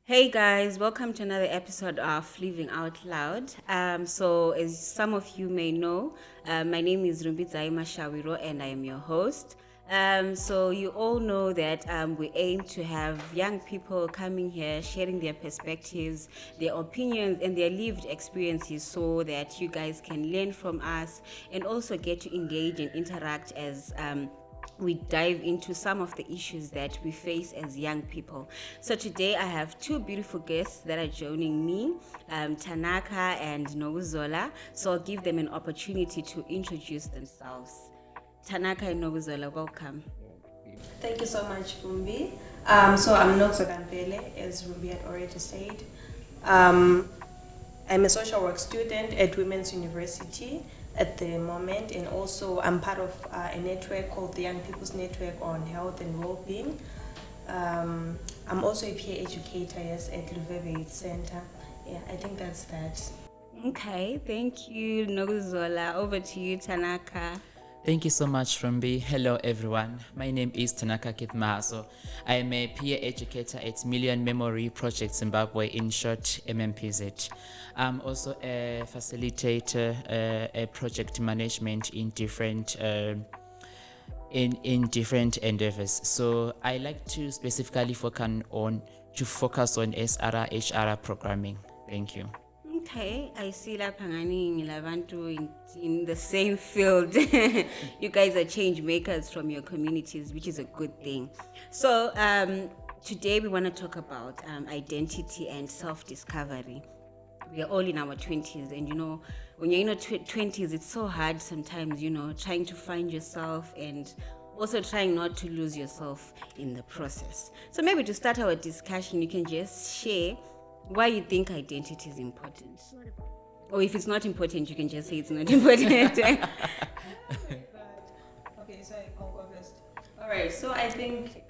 Hey guys, welcome to another episode of Living Out Loud. So as some of you may know, my name is Rumbitzaima Shawiro and I am your host. So you all know that we aim to have young people coming here, sharing their perspectives, their opinions and their lived experiences so that you guys can learn from us and also get to engage and interact as we dive into some of the issues that we face as young people. So today I have two beautiful guests that are joining me, Tanaka and Nobuzola. So I'll give them an opportunity to introduce themselves. Tanaka and Nobuzola, welcome. Thank you so much, Bumbi. So I'm Nokso Kampele, as Ruby had already said. Um, I'm a social work student at Women's University at the moment, and also I'm part of a network called the Young People's Network on Health and Wellbeing. I'm also a peer educator, yes, at Luveve Center. Yeah, I think that's that. Okay, thank you, Nobuzola. Over to you, Tanaka. Thank you so much, Rumbi. Hello, everyone. My name is Tanaka Kitmaso. I am a peer educator at Million Memory Project Zimbabwe, in short, MMPZ. I'm also a facilitator, a project management in different in different endeavors. So I like to specifically focus on SRR HR programming. Thank you. Okay, I see lapha ngani ngilabantu in the same field. You guys are change makers from your communities, which is a good thing. So today we want to talk about identity and self-discovery. We are all in our 20s, and when you're in your 20s, it's so hard sometimes, trying to find yourself and also trying not to lose yourself in the process. So maybe to start our discussion, you can just share why you think identity is important. Or if it's not important, you can just say it's not important. Okay, so I'll go first. All right, so I think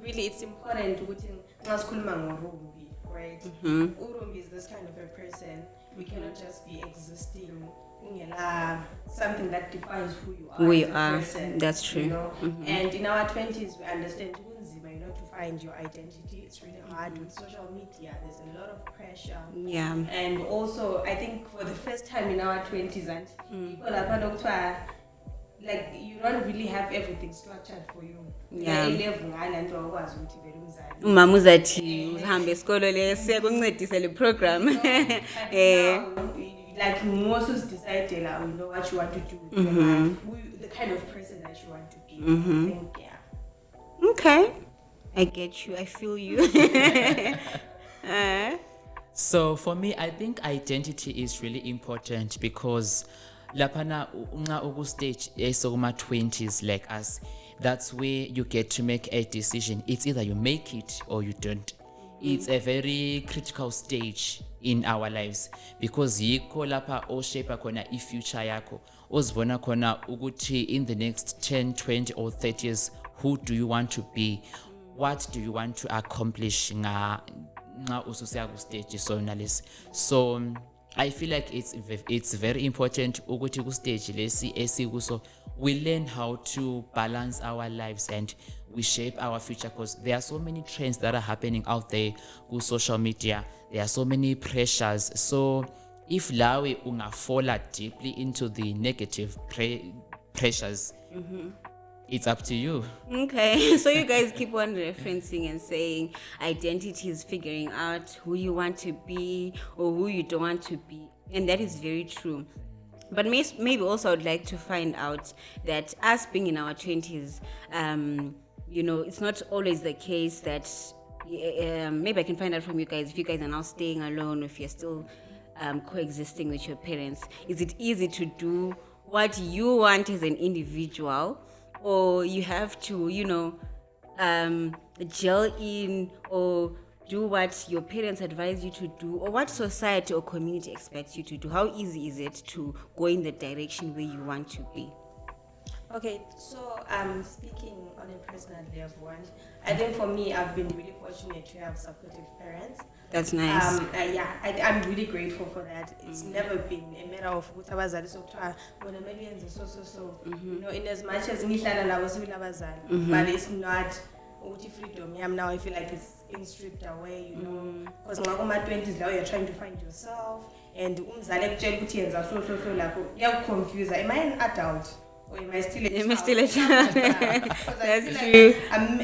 really it's important ukuthi nxa sikhuluma ngorumbi, right? Urumbi is this kind of a person. We cannot just be existing something that defines who you are. We as a are. person, That's true. And in our 20s, we understand to find your identity. It's really hard with social media. There's a lot of pressure. Yeah. And also, I think for the first time in our 20s, and people are like you don't really have everything structured for you. Yeah. Yeah. Umama uzathi uhambe esikolo lesiya kuncedise le program. Like most is decided, you know what you want to do with your life, the kind of person that you want to be. I think, yeah. Okay, I get you. I feel you. So for me, I think identity is really important because lapana unga ugu stage esokuma 20s like us, that's where you get to make a decision. It's either you make it or you don't. It's a very critical stage in our lives because yikho lapha oshape khona i-future yakho ozibona khona ukuthi in the next 10, 20 or 30 years, who do you want to be? What do you want to accomplish nga ususiya ku stage sona lesi? So I feel like it's very important ukuthi ku stage lesi esikuso we learn how to balance our lives and we shape our future because there are so many trends that are happening out there ku social media. There are so many pressures. So if lawe ungafalla deeply into the negative pressures, it's up to you. Okay, so you guys keep on referencing and saying identity is figuring out who you want to be or who you don't want to be. And that is very true. But maybe also I'd like to find out that us being in our 20s, it's not always the case that maybe I can find out from you guys if you guys are now staying alone, if you're still coexisting with your parents. Is it easy to do what you want as an individual, or you have to, gel in or do what your parents advise you to do, or what society or community expects you to do? How easy is it to go in the direction where you want to be? Okay, so speaking on a personal level, and I think for me, I've been really fortunate to have supportive parents. That's nice. I'm really grateful for that. It's never been a matter of what I was at so in as much as but it's not freedom. Now I feel like it's being stripped away, you know, because my 20s now you're trying to find yourself, and umzali ekutshela ukuthi yenza so lapho kuyakuconfuse. Am I an adult or am I still a child? Am I still a child? That's true. I'm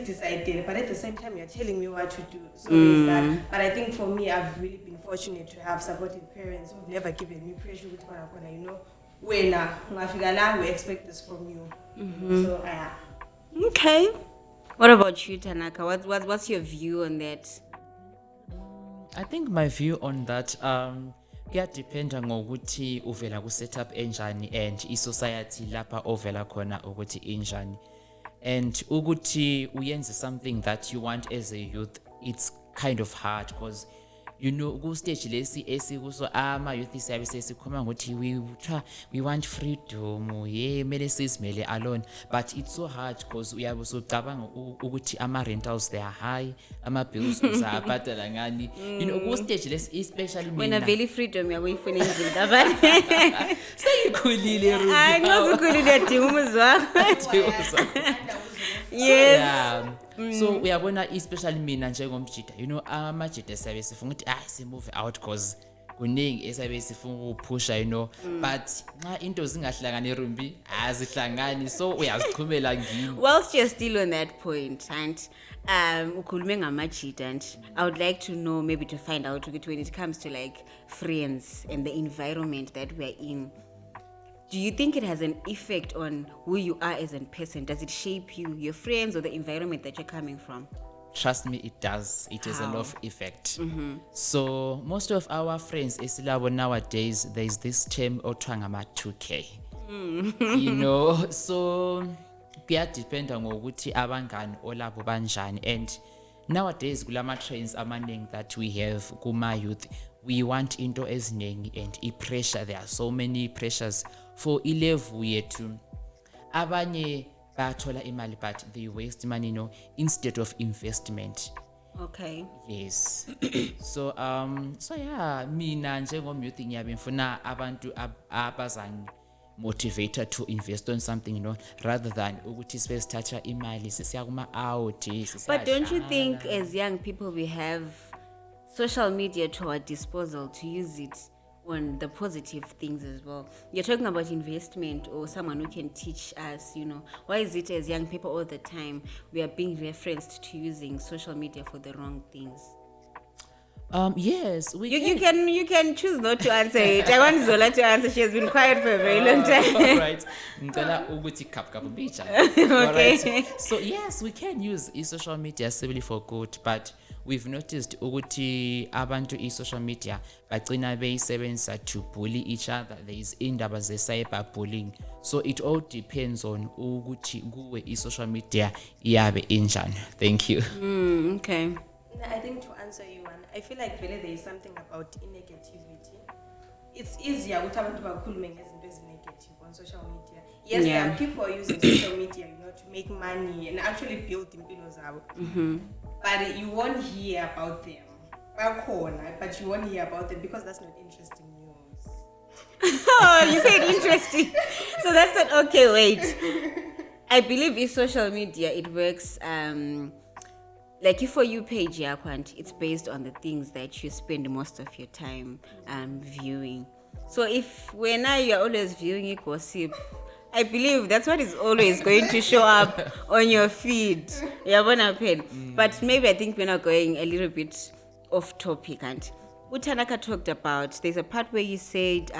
decided, but at the same time you're telling me what to do. So there's that. But I think for me, I've really been fortunate to have supportive parents who've never given me pressure with you know, when we expect this from you. So Okay. What about you, Tanaka? What's your view on that? I think my view on that kuyadependa ngokuthi uvela ku setup enjani and i-society lapha ovela khona ukuthi injani, and ukuthi uyenze something that you want as a youth, it's kind of hard because you know ku stage lesi esikuso ama youth siyabe sesikhuluma ngokuthi we want freedom, mele sizimele alone, but it's so hard because uyabe usocabanga ukuthi ama rentals they are high, ama bills uzabhadala ngani, you know ku stage lesi especially when a very freedom uyayifuna endlini abantu seyikhulile Ruby. I know ukhulile dinga umuzwa. Yes. So uyabona especially mina njengomjida, you know amajida siyabe sifuna ukuthi si move out because kuningi esabe sifuna ukuphusha, you know, but nxa into zingahlangani Rumbi azihlangani, so uyazichumela ngini. Whilst you're still on that point, and ukhulume ngamajida, and I would like to know, maybe to find out when it comes to like friends and the environment that we're in, do you think it has an effect on who you are as a person? Does it shape you, your friends, or the environment that you're coming from? Trust me, it does. It has a lot of effect. So most of our friends esilabo nowadays, there's this term otwangama 2K. You know, so kuyadependa ngokuthi abangani olabo banjani, and nowadays kulama trends amaningi that we have kuma youth, we want into eziningi and pressure, there are so many pressures for ilevel yethu. Abanye bayathola imali but they waste money, you know, instead of investment. Okay. Yes. So yeah, mina njengomyouth ngiyabe ngifuna abantu abazangi motivated to invest on something, you know, rather than ukuthi sesithatha imali sesiya kuma out. But don't you think as young people we have social media to our disposal to use it on the positive things as well? You're talking about investment or someone who can teach us, you know. Why is it as young people all the time we are being referenced to using social media for the wrong things? Yes, you can choose not to answer it. I want Zola to answer. She has been quiet for a very long time. All right. Ngicela ukuthi kap bicha. Okay. So yes, we can use social media simply for good, but we've noticed ukuthi abantu social media bagcina beyisebenzisa to bully each other. There is indaba ze cyber bullying. So it all depends on ukuthi kuwe social media iyabe injani. Thank you. Okay. I think to answer you one, I feel like really there is something about negativity. It's easier with abantu bakhulume ngezinto ezinegative on social media. Yes, there are people using social media, you know, to make money and actually build impilo zabo. But you won't hear about them. But you won't hear about them because that's not interesting news. Oh, you said interesting. So that's not okay. Wait, I believe in social media it works. Like if for you page, it's based on the things that you spend most of your time viewing. So if when you're always viewing a gossip, I believe that's what is always going to show up on your feed. But maybe I think we're not going a little bit off topic. And Utanaka talked about, there's a part where you said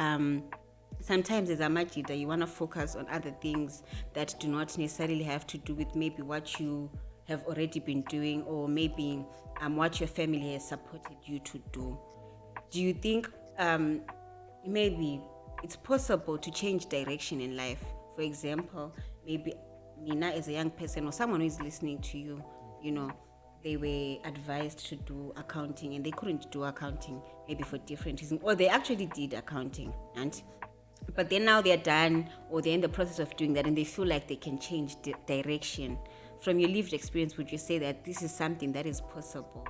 sometimes as a majida you want to focus on other things that do not necessarily have to do with maybe what you have already been doing, or maybe what your family has supported you to do. Do you think maybe it's possible to change direction in life? For example, maybe Nina as a young person or someone who is listening to you, you know, they were advised to do accounting and they couldn't do accounting maybe for different reasons, or they actually did accounting, but then now they're done or they're in the process of doing that and they feel like they can change direction. From your lived experience, would you say that this is something that is possible,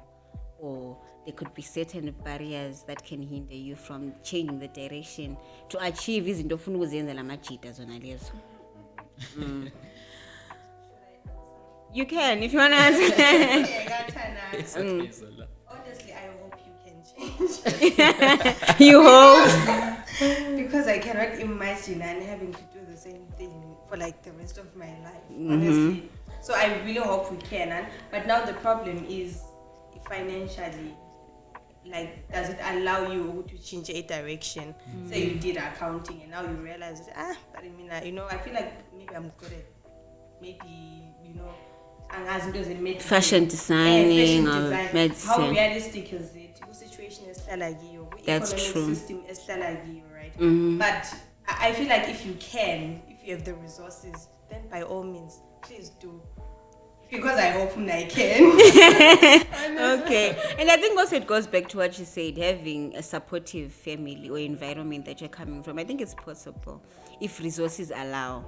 or there could be certain barriers that can hinder you from changing the direction to achieve izinto ofuna ukuzenza lamajita zona lezo? You can if you want to answer. Okay, I got Tana. It's okay, Zola. Honestly, I hope you can change. You hope. Because I cannot imagine and having to do the same thing for like the rest of my life, honestly. So I really hope we can. But now the problem is financially. Like, does it allow you to change a direction? Say you did accounting and now you realize, but I mean, I feel like maybe I'm good at maybe, medicine, Fashion designing or design. medicine. How realistic is it? What situation is That's economic true. system is right? But I feel like if you have the resources, then by all means, please do. Because I hope I can. Okay. And I think also it goes back to what you said, having a supportive family or environment that you're coming from. I think it's possible if resources allow.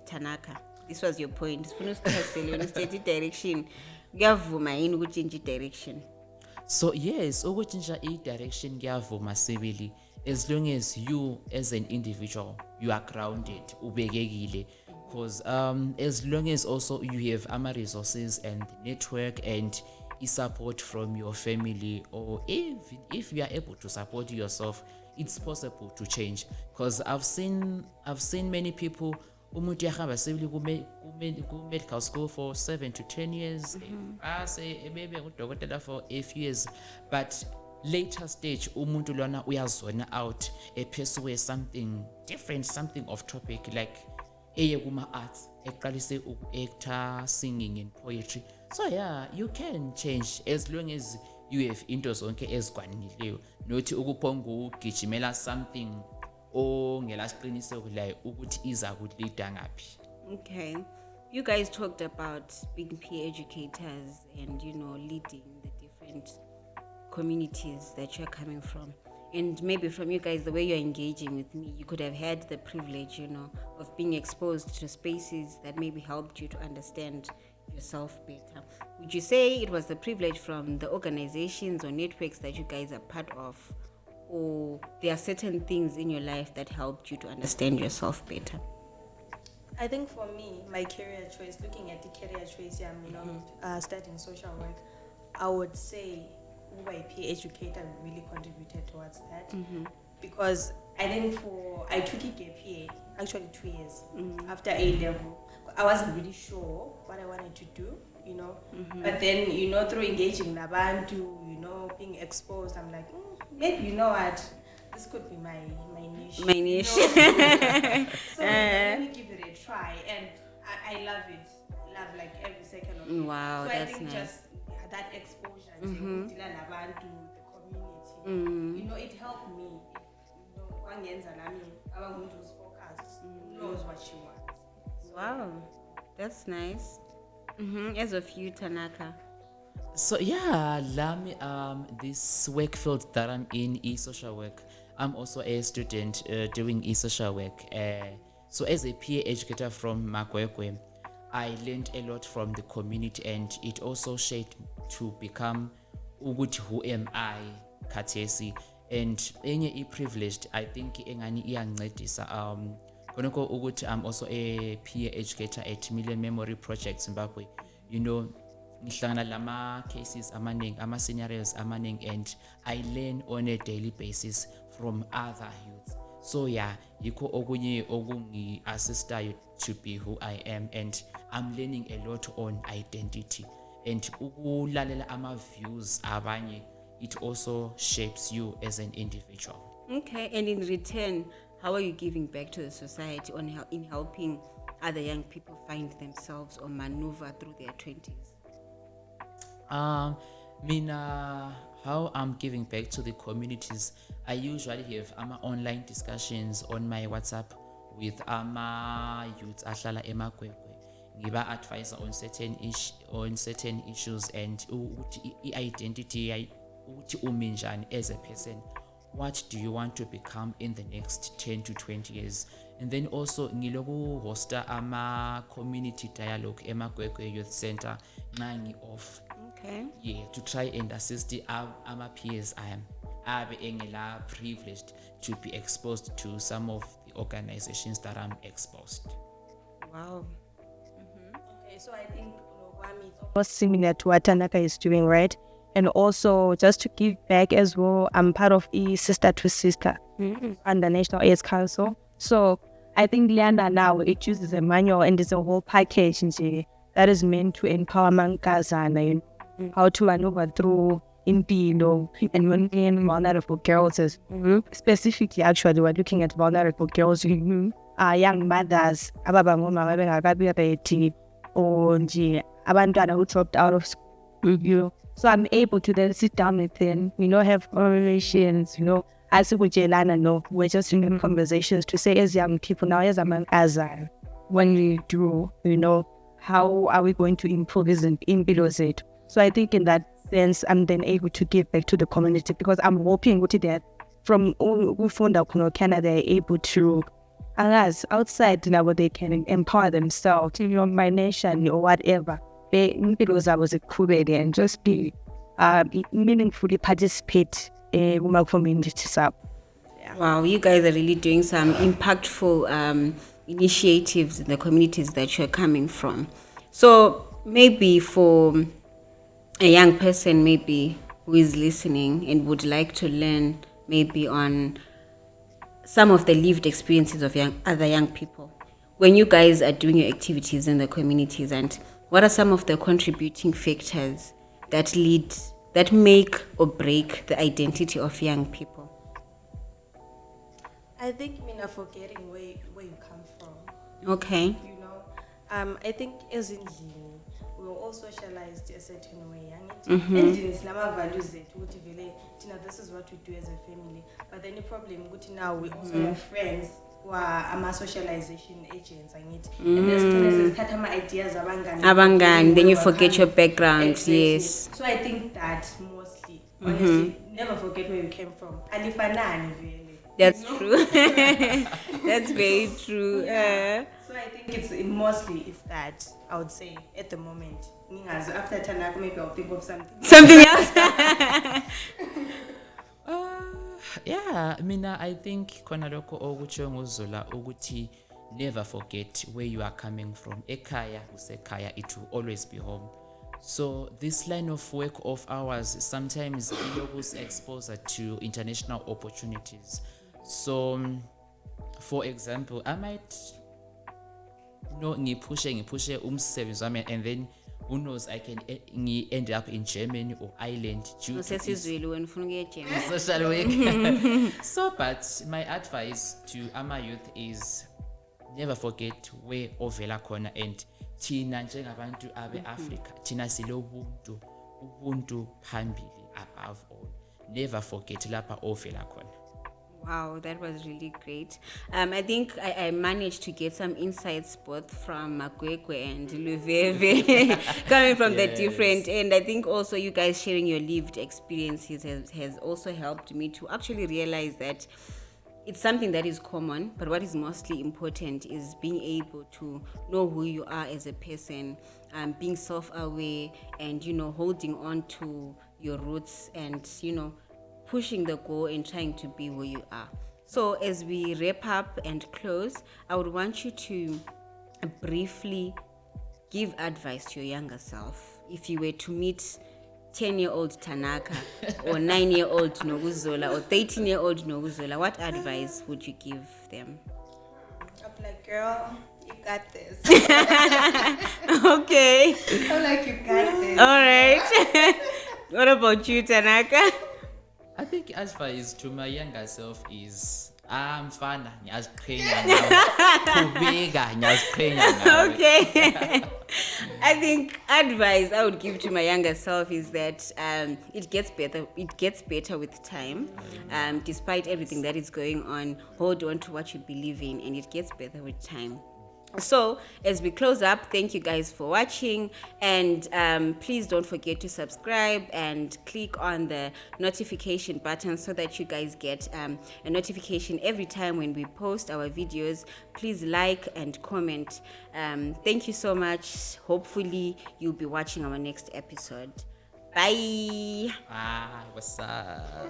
Tanaka, this was your point. When you state direction, kuyavuma yini ukutshintsha i-direction? So yes, ukutshintsha i-direction kuyavuma sibili, as long as you as an individual you are grounded, ubekekile, because as long as also you have resources and network and support from your family, or even if you are able to support yourself, it's possible to change. Because I've seen many people umuntu uyahamba sibili ku-medical school for 7 to 10 years, maybe ngudokotela for a few years, but later stage umuntu lona uyazona out pursue something different, something off topic, like eye kuma-arts, eqalise uku-actor, singing and poetry. So yeah, you can change as long as you have into zonke ezikwaneleyo, nothi ukuphonga ugijimela something ongelasiqiniseko layo ukuthi iza kulida ngaphi. Okay. You guys talked about being peer educators and, leading the different communities that you're coming from. And maybe from you guys, the way you're engaging with me, you could have had the privilege, of being exposed to spaces that maybe helped you to understand yourself better. Would you say it was the privilege from the organizations or networks that you guys are part of? Or there are certain things in your life that helped you to understand yourself better? I think for me, my career choice, looking at the career choice, studying social work, I would say my peer educator really contributed towards that. Because I think I took a gap year, actually 2 years after A level. I wasn't really sure what I wanted to do, But then, through engaging Nabantu, being exposed, I'm like, maybe what, this could be my niche. My niche. So let me give it a try, and I love it. Love like every second of it. Wow, so that's I think nice. just that exposure to Nabantu, the community, it helped me. Wangenza nami abantu who's focused, knows what she wants. Wow, that's nice. As of you, Tanaka. So yeah, this work field that I'm in is social work. I'm also a student doing e-social work. So as a peer educator from Makwekwe, I learned a lot from the community, and it also shaped to become ukuthi who am I khathesi. And enye privileged, I think engani iyancedisa konoko ukuthi I'm also a peer educator at Million Memory Project Zimbabwe. Ngihlangana lama cases amaningi, ama scenarios amaningi, and I learn on a daily basis from other youths. So yeah, yikho okunye okungi-assistayo to be who I am, and I'm learning a lot on identity, and ukulalela ama-views abanye, it also shapes you as an individual. Okay, and in return, how are you giving back to the society in helping other young people find themselves or maneuver through their 20s? Mina, how I'm giving back to the communities, I usually have online discussions on my WhatsApp with youths ahlala emakwekwe. Ngiba advise on certain issues, and identity uthi umi njani as a person. What do you want to become in the next 10 to 20 years? And then also ngiloku hosta community dialogue emakwekwe youth center nxa off. Okay. Yeah, to try and assist our peers. I'm privileged to be exposed to some of the organizations that I'm exposed. Wow. Okay, Okay, so I think it's almost similar to what Tanaka is doing, right? And also, just to give back as well, I'm part of a Sister to Sister under National AIDS Council. So I think Lianda now, it uses a manual and it's a whole package that is meant to empower mankazana, how to maneuver through impilo and when vulnerable girls is specifically actually we're looking at vulnerable girls, young mothers, ababangoma babengakaberethi, or nje abantwana who dropped out of school. So I'm able to then sit down with them, have conversations, as we're just in conversations to say as young people now, as when we do, how are we going to improve this in below it? So I think in that sense, I'm then able to give back to the community because I'm hoping that from who found out Canada, they're able to, alas, outside now they can empower themselves, my nation or whatever. Because I was a Kubedi and just be meaningfully participate in my community. So, Wow, you guys are really doing some impactful initiatives in the communities that you're coming from. So maybe for a young person maybe who is listening and would like to learn maybe on some of the lived experiences of other young people, when you guys are doing your activities in the communities, and what are some of the contributing factors that make or break the identity of young people? I think forgetting where you come from. Okay. I think as in we were all socialized a certain way, and in values this is what we do as a family. But then the problem now we also have friends who are socialization agents, and there's ideas Abangani, then you forget your background. Exactly. Yes. So I think that mostly, honestly, never forget where you came from. That's true. That's very true. Yeah. So I think it's that, I would say, at the moment. After Tanaka, maybe I'll think of something else. Yeah, I think khona lokho okutsho ngoZola ukuthi never forget where you are coming from. Ekhaya usekhaya, it will always be home. So this line of work of ours sometimes enables exposure to international opportunities. So for example, I might ngipushe umsebenzi wami, and then who knows, I can end up in Germany or Ireland due to social work. So, but my advice to our youth is never forget where ovela khona, and thina njengabantu abe Africa thina sile ubuntu phambili above all. Never forget lapha ovela khona. Wow, that was really great. I think I managed to get some insights both from Makwekwe and Luveve coming from the different, and I think also you guys sharing your lived experiences has also helped me to actually realize that it's something that is common, but what is mostly important is being able to know who you are as a person, being self-aware, and holding on to your roots, and pushing the goal and trying to be who you are. So as we wrap up and close, I would want you to briefly give advice to your younger self. If you were to meet 10-year-old Tanaka or 9-year-old Noguzola or 13-year-old Noguzola, what advice would you give them? I'm like, girl, you got this. Okay. I'm like, you got this. All right. What about you, Tanaka? I think advice to my younger self is mfana ngiyaziqhenya nawe kubika ngiyaziqhenya nawe. Okay. I think advice I would give to my younger self is that it gets better with time. Despite everything that is going on, hold on to what you believe in, and it gets better with time. So as we close up, thank you guys for watching, and please don't forget to subscribe and click on the notification button so that you guys get a notification every time when we post our videos. Please like and comment. Thank you so much. Hopefully you'll be watching our next episode. Bye. What's up?